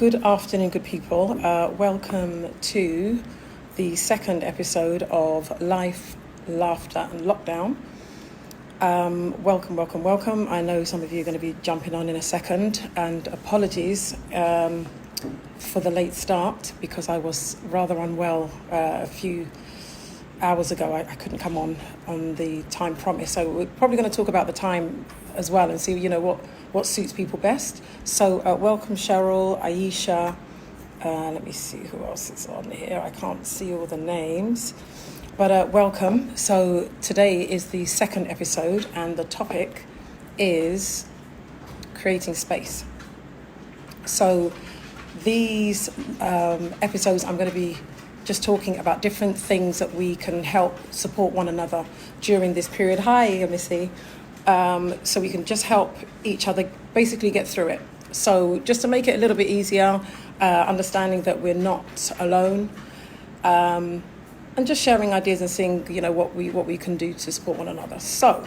Good afternoon, good people. Welcome to the second episode of Life, Laughter and Lockdown. Welcome. I know some of you are going to be jumping on in a second, and apologies for the late start because I was rather unwell a few hours ago. I couldn't come on the time promised, so we're probably going to talk about the time as well and see what suits people best. So welcome Cheryl, Aisha, let me see who else is on here. I can't see all the names, but welcome. So today is the second episode and the topic is creating space. So these episodes I'm going to be just talking about different things that we can help support one another during this period. Hi, Missy. So we can just help each other basically get through it. So just to make it a little bit easier, understanding that we're not alone, and just sharing ideas and seeing, what we can do to support one another. So,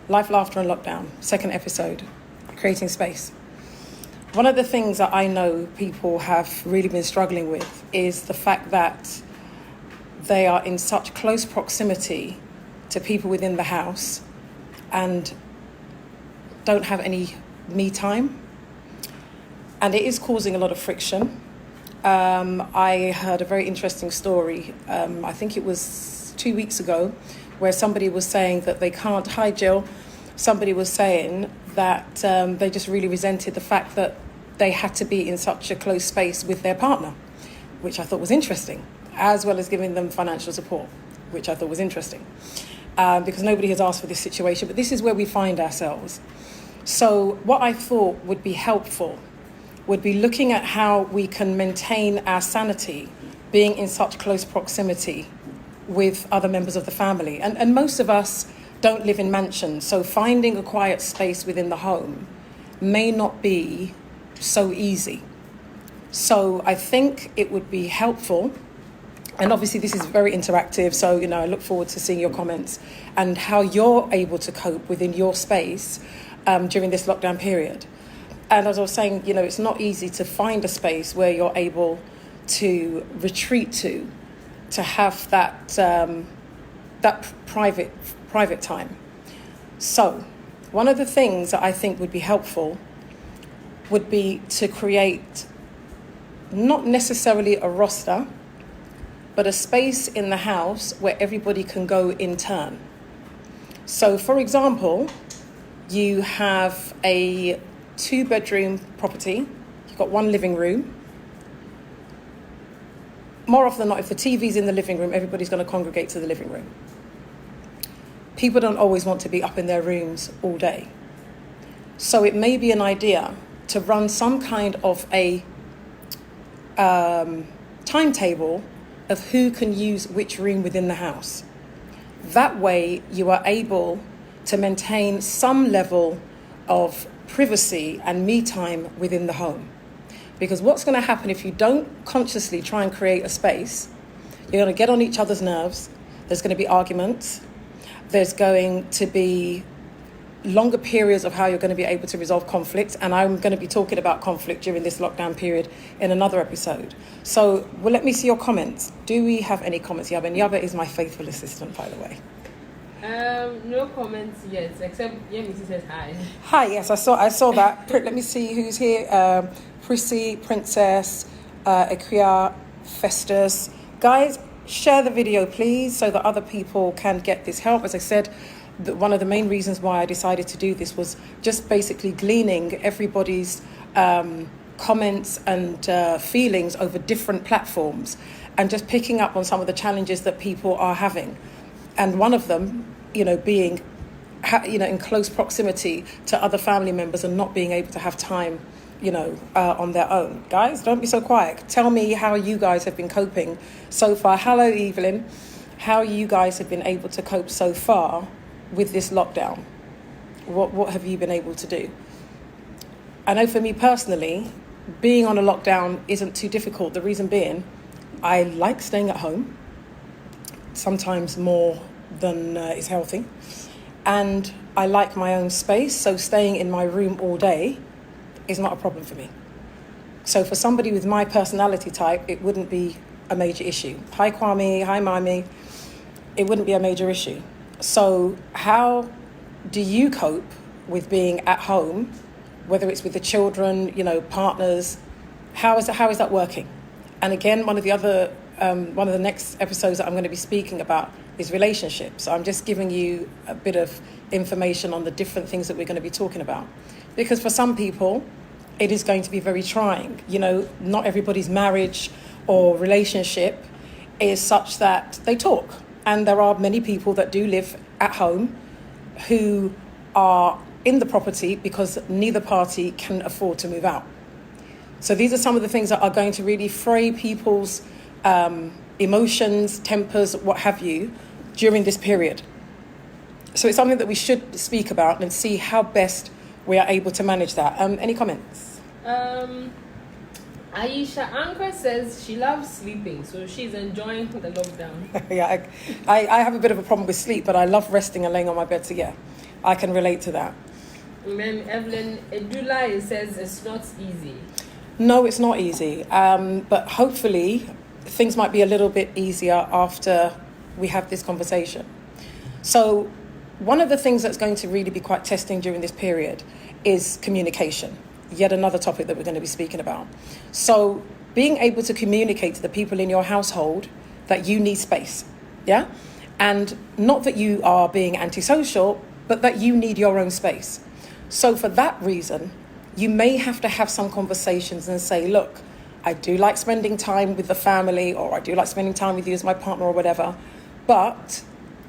Life, Laughter and Lockdown, second episode, creating space. One of the things that I know people have really been struggling with is the fact that they are in such close proximity to people within the house and don't have any me time. And it is causing a lot of friction. I heard a very interesting story, I think it was 2 weeks ago, where somebody was saying that they can't, hi Jill, somebody was saying that they just really resented the fact that they had to be in such a close space with their partner, which I thought was interesting, as well as giving them financial support, which I thought was interesting. Because nobody has asked for this situation, but this is where we find ourselves. So what I thought would be helpful would be looking at how we can maintain our sanity being in such close proximity with other members of the family. And most of us don't live in mansions, so finding a quiet space within the home may not be so easy. So I think it would be helpful. And obviously this is very interactive, so I look forward to seeing your comments and how you're able to cope within your space during this lockdown period. And as I was saying, it's not easy to find a space where you're able to retreat to have that private time. So one of the things that I think would be helpful would be to create not necessarily a roster, but a space in the house where everybody can go in turn. So, for example, you have a 2-bedroom property, you've got one living room. More often than not, if the TV's in the living room, everybody's going to congregate to the living room. People don't always want to be up in their rooms all day. So it may be an idea to run some kind of a timetable of who can use which room within the house. That way you are able to maintain some level of privacy and me time within the home. Because what's going to happen if you don't consciously try and create a space, you're going to get on each other's nerves, there's going to be arguments, there's going to be longer periods of how you're going to be able to resolve conflict, and I'm going to be talking about conflict during this lockdown period in another episode. So, let me see your comments. Do we have any comments, Yaba? And Yaba is my faithful assistant, by the way. No comments yet, except Yemisi says hi. Hi, yes, I saw that. Let me see who's here. Prissy, Princess, Ikria, Festus. Guys, share the video, please, so that other people can get this help. As I said, one of the main reasons why I decided to do this was just basically gleaning everybody's comments and feelings over different platforms and just picking up on some of the challenges that people are having. And one of them, being, in close proximity to other family members and not being able to have time, on their own. Guys, don't be so quiet. Tell me how you guys have been coping so far. Hello, Evelyn. How you guys have been able to cope so far with this lockdown. What have you been able to do? I know for me personally, being on a lockdown isn't too difficult. The reason being, I like staying at home, sometimes more than is healthy. And I like my own space, so staying in my room all day is not a problem for me. So for somebody with my personality type, it wouldn't be a major issue. Hi Kwame, hi Mami, it wouldn't be a major issue. So how do you cope with being at home, whether it's with the children, partners? How is that working? And again, one of the next episodes that I'm going to be speaking about is relationships. So I'm just giving you a bit of information on the different things that we're going to be talking about. Because for some people, it is going to be very trying. Not everybody's marriage or relationship is such that they talk. And there are many people that do live at home who are in the property because neither party can afford to move out. So these are some of the things that are going to really fray people's emotions, tempers, what have you, during this period. So it's something that we should speak about and see how best we are able to manage that. Any comments? Aisha Anchor says she loves sleeping, so she's enjoying the lockdown. Yeah, I have a bit of a problem with sleep, but I love resting and laying on my bed, so yeah, I can relate to that. And then Evelyn Edula says it's not easy. No, it's not easy, but hopefully things might be a little bit easier after we have this conversation. So one of the things that's going to really be quite testing during this period is communication. Yet another topic that we're going to be speaking about. So being able to communicate to the people in your household that you need space, yeah? And not that you are being antisocial, but that you need your own space. So for that reason, you may have to have some conversations and say, look, I do like spending time with the family, or I do like spending time with you as my partner or whatever, but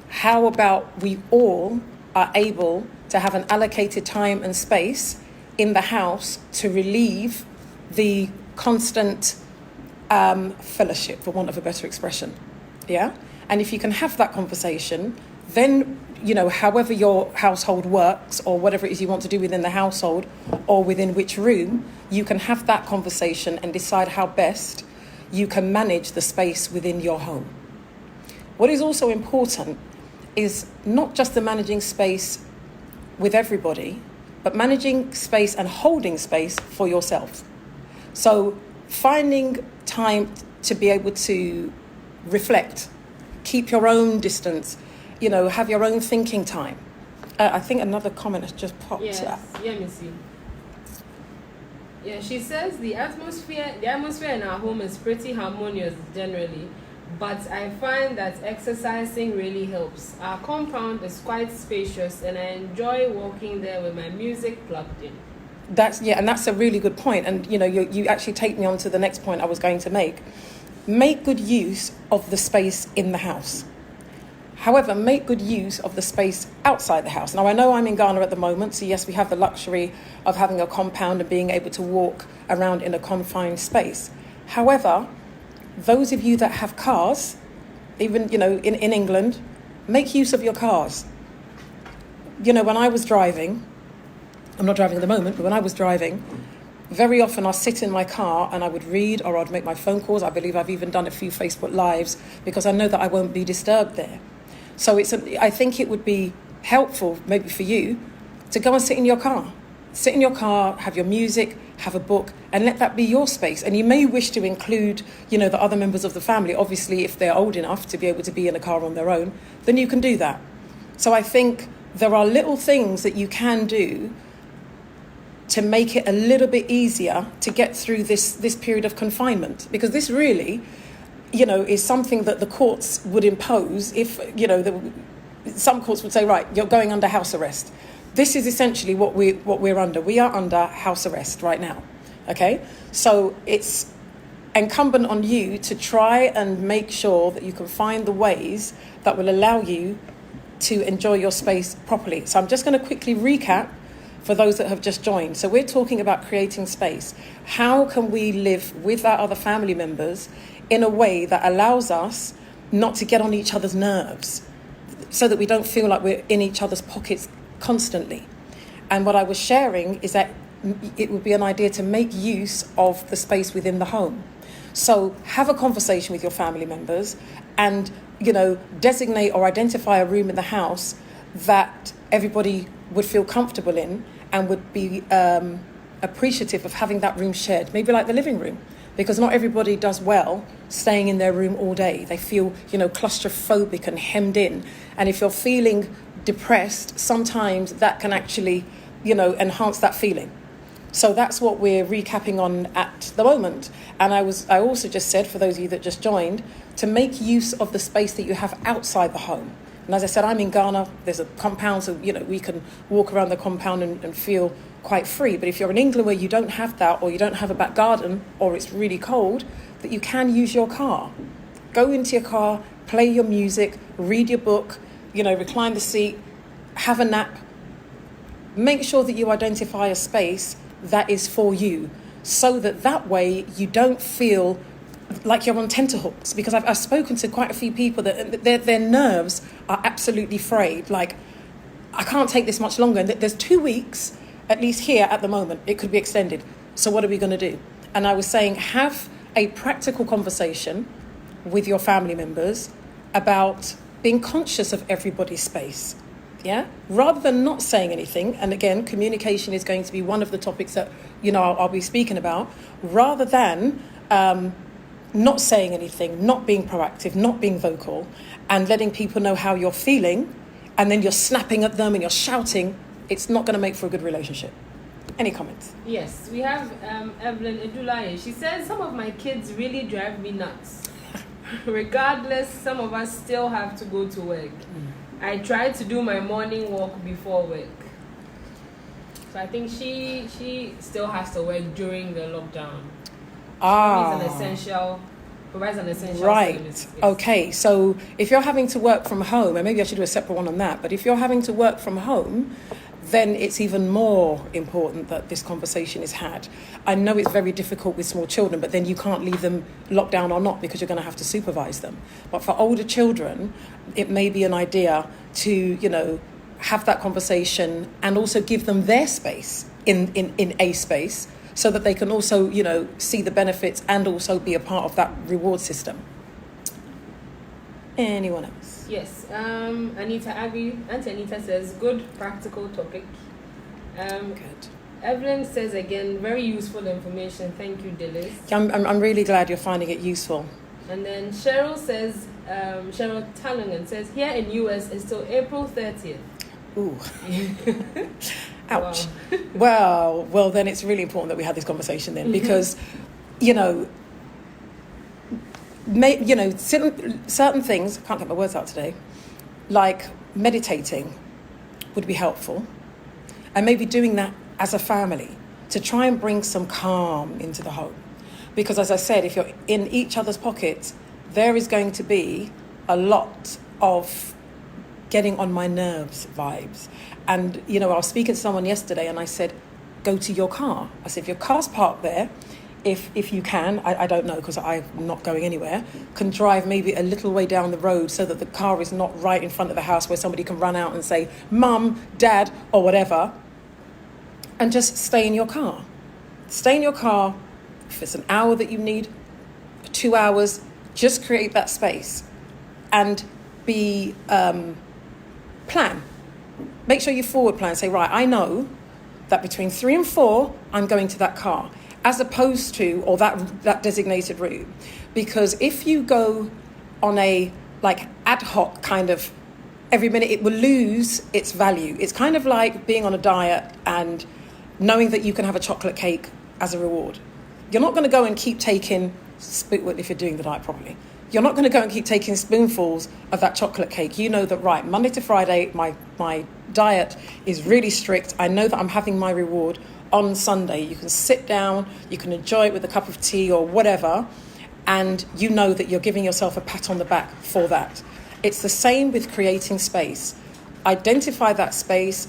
how about we all are able to have an allocated time and space in the house to relieve the constant fellowship, for want of a better expression, yeah? And if you can have that conversation, then, however your household works or whatever it is you want to do within the household or within which room, you can have that conversation and decide how best you can manage the space within your home. What is also important is not just the managing space with everybody, but managing space and holding space for yourself. So finding time to be able to reflect, keep your own distance, have your own thinking time. I think another comment has just popped up. Let me see. Yeah, she says the atmosphere in our home is pretty harmonious generally, but I find that exercising really helps. Our compound is quite spacious and I enjoy walking there with my music plugged in. That's a really good point. And you actually take me on to the next point I was going to make. Make good use of the space in the house. However, make good use of the space outside the house. Now, I know I'm in Ghana at the moment, so yes, we have the luxury of having a compound and being able to walk around in a confined space. However, those of you that have cars, even, in England, make use of your cars. When I was driving, I'm not driving at the moment, but when I was driving, very often I'll sit in my car and I would read or I'd make my phone calls. I believe I've even done a few Facebook Lives because I know that I won't be disturbed there. So I think it would be helpful, maybe for you, to go and sit in your car. Sit in your car, have your music, have a book, and let that be your space. And you may wish to include, the other members of the family. Obviously, if they're old enough to be able to be in a car on their own, then you can do that. So I think there are little things that you can do to make it a little bit easier to get through this period of confinement. Because this really, is something that the courts would impose if, some courts would say, right, you're going under house arrest. This is essentially what we're under. We are under house arrest right now, okay? So it's incumbent on you to try and make sure that you can find the ways that will allow you to enjoy your space properly. So I'm just going to quickly recap for those that have just joined. So we're talking about creating space. How can we live with our other family members in a way that allows us not to get on each other's nerves so that we don't feel like we're in each other's pockets constantly? And what I was sharing is that it would be an idea to make use of the space within the home. So have a conversation with your family members and, designate or identify a room in the house that everybody would feel comfortable in and would be appreciative of having that room shared, maybe like the living room, because not everybody does well staying in their room all day. They feel, claustrophobic and hemmed in. And if you're feeling depressed, sometimes that can actually, enhance that feeling. So that's what we're recapping on at the moment. And I also just said, for those of you that just joined, to make use of the space that you have outside the home. And as I said, I'm in Ghana. There's a compound, so we can walk around the compound and feel quite free. But if you're in England where you don't have that, or you don't have a back garden, or it's really cold, that you can use your car. Go into your car, play your music, read your book, recline the seat, have a nap. Make sure that you identify a space that is for you, so that way you don't feel like you're on tenterhooks. Because I've spoken to quite a few people that their nerves are absolutely frayed. Like, I can't take this much longer. And there's 2 weeks, at least here at the moment. It could be extended. So what are we going to do? And I was saying, have a practical conversation with your family members about being conscious of everybody's space. Yeah, rather than not saying anything. And again, communication is going to be one of the topics that, I'll be speaking about, rather than not saying anything, not being proactive, not being vocal, and letting people know how you're feeling, and then you're snapping at them and you're shouting. It's not going to make for a good relationship. Any comments? Yes, we have Evelyn Edulaye. She says, some of my kids really drive me nuts. Regardless, some of us still have to go to work. I try to do my morning walk before work. So I think she still has to work during the lockdown. Provides an essential right. service. Yes. Okay, so if you're having to work from home, and maybe I should do a separate one on that, but if you're having to work from home, then it's even more important that this conversation is had. I know it's very difficult with small children, but then you can't leave them locked down or not, because you're going to have to supervise them. But for older children, it may be an idea to, have that conversation and also give them their space in a space, so that they can also, see the benefits and also be a part of that reward system. Anyone else? Yes. Auntie Anita says, good practical topic. Good. Evelyn says again, very useful information. Thank you, Dillis. I'm really glad you're finding it useful. And then Cheryl says, Cheryl Tallingan says, here in US it's till April 30th. Ooh. Ouch. Wow. Well, then it's really important that we had this conversation then, because, certain things, I can't get my words out today, like meditating would be helpful. And maybe doing that as a family to try and bring some calm into the home. Because as I said, if you're in each other's pockets, there is going to be a lot of getting on my nerves vibes. And, I was speaking to someone yesterday and I said, go to your car. I said, if your car's parked there, if you can, I don't know because I'm not going anywhere, can drive maybe a little way down the road so that the car is not right in front of the house where somebody can run out and say, Mum, Dad, or whatever, and just stay in your car. Stay in your car. If it's an hour that you need, 2 hours, just create that space and be plan. Make sure you forward plan. Say, right, I know that between 3 and 4, I'm going to that car, as opposed to, or that designated route. Because if you go on a ad hoc kind of every minute, it will lose its value. It's kind of like being on a diet and knowing that you can have a chocolate cake as a reward. You're not going to go and keep taking, if you're doing the diet properly, you're not going to go and keep taking spoonfuls of that chocolate cake. You know that, right, Monday to Friday, my diet is really strict. I know that I'm having my reward on Sunday. You can sit down, you can enjoy it with a cup of tea or whatever, and you know that you're giving yourself a pat on the back for that. It's the same with creating space. Identify that space,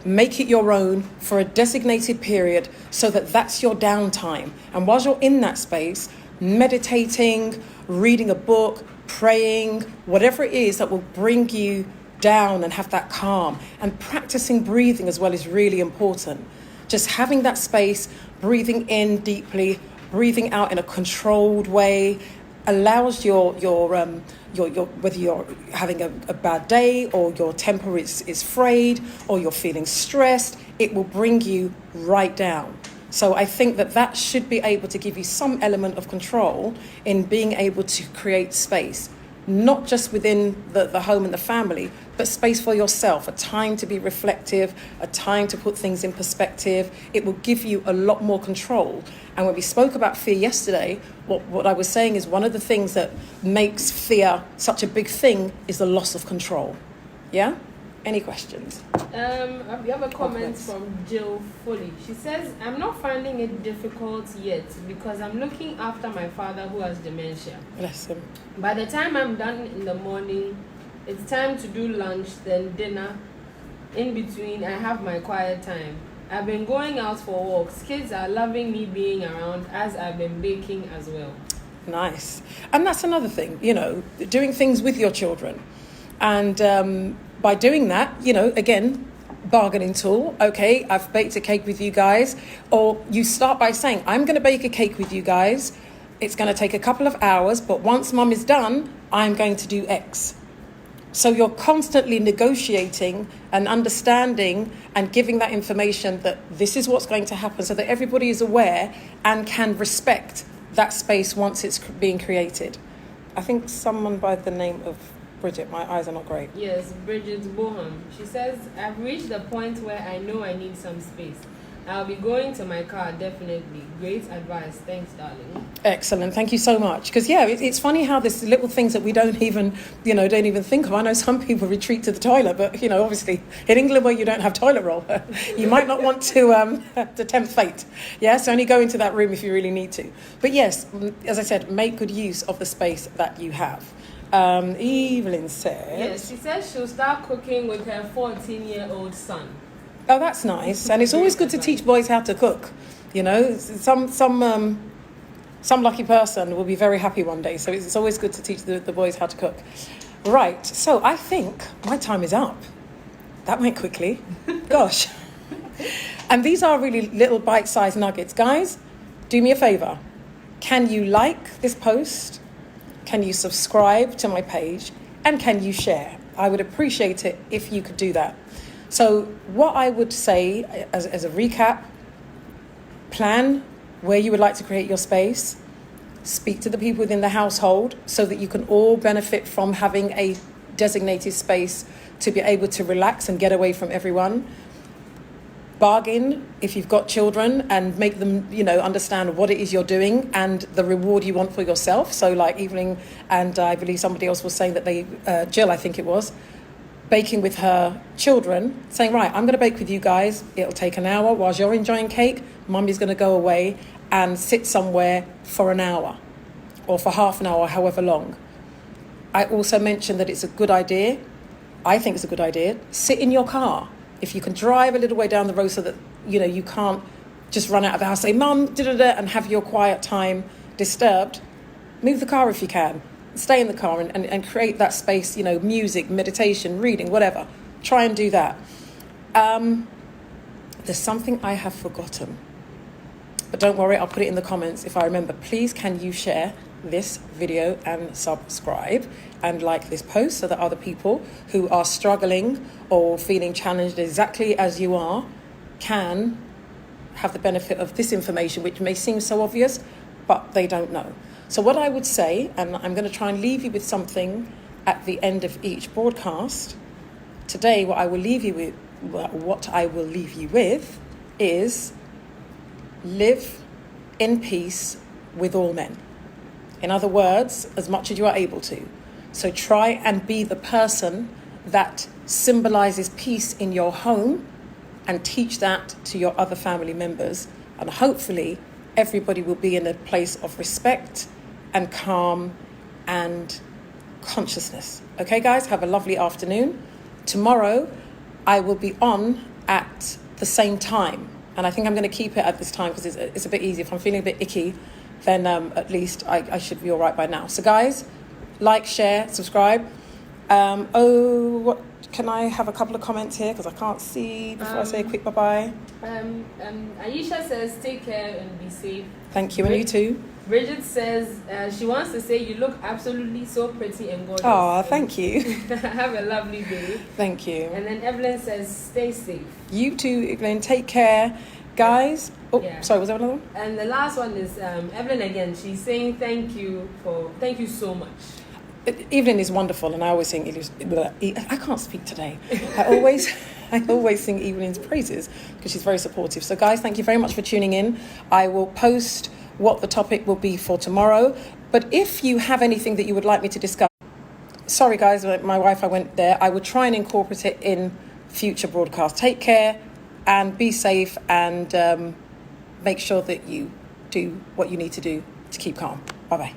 make it your own for a designated period so that that's your downtime. And while you're in that space, meditating, reading a book, praying, whatever it is that will bring you down and have that calm. And practicing breathing as well is really important. Just having that space, breathing in deeply, breathing out in a controlled way, allows your whether you're having a bad day or your temper is frayed or you're feeling stressed, it will bring you right down. So I think that should be able to give you some element of control in being able to create space, not just within the home and the family, but space for yourself, a time to be reflective, a time to put things in perspective. It will give you a lot more control. And when we spoke about fear yesterday, what I was saying is one of the things that makes fear such a big thing is the loss of control. Yeah? Any questions? We have a comment from Jill Foley. She says, I'm not finding it difficult yet because I'm looking after my father who has dementia. Bless him. By the time I'm done in the morning, it's time to do lunch, then dinner. In between, I have my quiet time. I've been going out for walks. Kids are loving me being around as I've been baking as well. Nice. And that's another thing, doing things with your children. And by doing that, again, bargaining tool. Okay, I've baked a cake with you guys. Or you start by saying, I'm going to bake a cake with you guys. It's going to take a couple of hours, but once mum is done, I'm going to do X. So you're constantly negotiating and understanding and giving that information that this is what's going to happen so that everybody is aware and can respect that space once it's being created. I think someone by the name of Bridget, my eyes are not great. Yes, Bridget Boham. She says, I've reached the point where I know I need some space. I'll be going to my car, definitely. Great advice. Thanks, darling. Excellent. Thank you so much. Because, it's funny how there's little things that we don't even think of. I know some people retreat to the toilet, but, obviously, in England where you don't have toilet roll, you might not want to tempt fate. Yes, only go into that room if you really need to. But, yes, as I said, make good use of the space that you have. Evelyn says... Yes, she says she'll start cooking with her 14-year-old son. Oh, that's nice. And it's always good to teach boys how to cook. Some lucky person will be very happy one day. So it's always good to teach the boys how to cook. Right. So I think my time is up. That went quickly. Gosh. And these are really little bite-sized nuggets. Guys, do me a favor. Can you like this post? Can you subscribe to my page? And can you share? I would appreciate it if you could do that. So what I would say as a recap, plan where you would like to create your space, speak to the people within the household so that you can all benefit from having a designated space to be able to relax and get away from everyone. Bargain if you've got children and make them, understand what it is you're doing and the reward you want for yourself. So like Evelyn and I believe somebody else was saying that Jill, I think it was, baking with her children, saying, right, I'm going to bake with you guys. It'll take an hour whilst you're enjoying cake. Mummy's going to go away and sit somewhere for an hour or for half an hour, however long. I also mentioned that it's a good idea. I think it's a good idea. Sit in your car. If you can drive a little way down the road so that, you can't just run out of the house, say, Mum, and have your quiet time disturbed, move the car if you can. Stay in the car and create that space, music, meditation, reading, whatever. Try and do that. There's something I have forgotten. But don't worry, I'll put it in the comments if I remember. Please, can you share this video and subscribe and like this post so that other people who are struggling or feeling challenged exactly as you are can have the benefit of this information, which may seem so obvious, but they don't know. So what I would say, and I'm going to try and leave you with something at the end of each broadcast. Today, what I will leave you with is live in peace with all men. In other words, as much as you are able to. So try and be the person that symbolizes peace in your home and teach that to your other family members. And hopefully everybody will be in a place of respect and calm and consciousness. Okay, guys, have a lovely afternoon. Tomorrow, I will be on at the same time. And I think I'm going to keep it at this time because it's a bit easy. If I'm feeling a bit icky, then at least I should be all right by now. So, guys, like, share, subscribe. Can I have a couple of comments here? Because I can't see before I say a quick bye-bye. Aisha says, take care and be safe. Thank you, and you too. Bridget says she wants to say you look absolutely so pretty and gorgeous. Oh, thank you. Have a lovely day. Thank you. And then Evelyn says stay safe. You too, Evelyn. Take care. Guys. Oh, Yeah. sorry, was there another one? And the last one is Evelyn again. She's saying thank you so much. Evelyn is wonderful, and I always sing. I can't speak today. I always sing Evelyn's praises because she's very supportive. So, guys, thank you very much for tuning in. I will post what the topic will be for tomorrow. But if you have anything that you would like me to discuss, sorry, guys, my Wi-Fi went there. I will try and incorporate it in future broadcasts. Take care and be safe, and make sure that you do what you need to do to keep calm. Bye bye.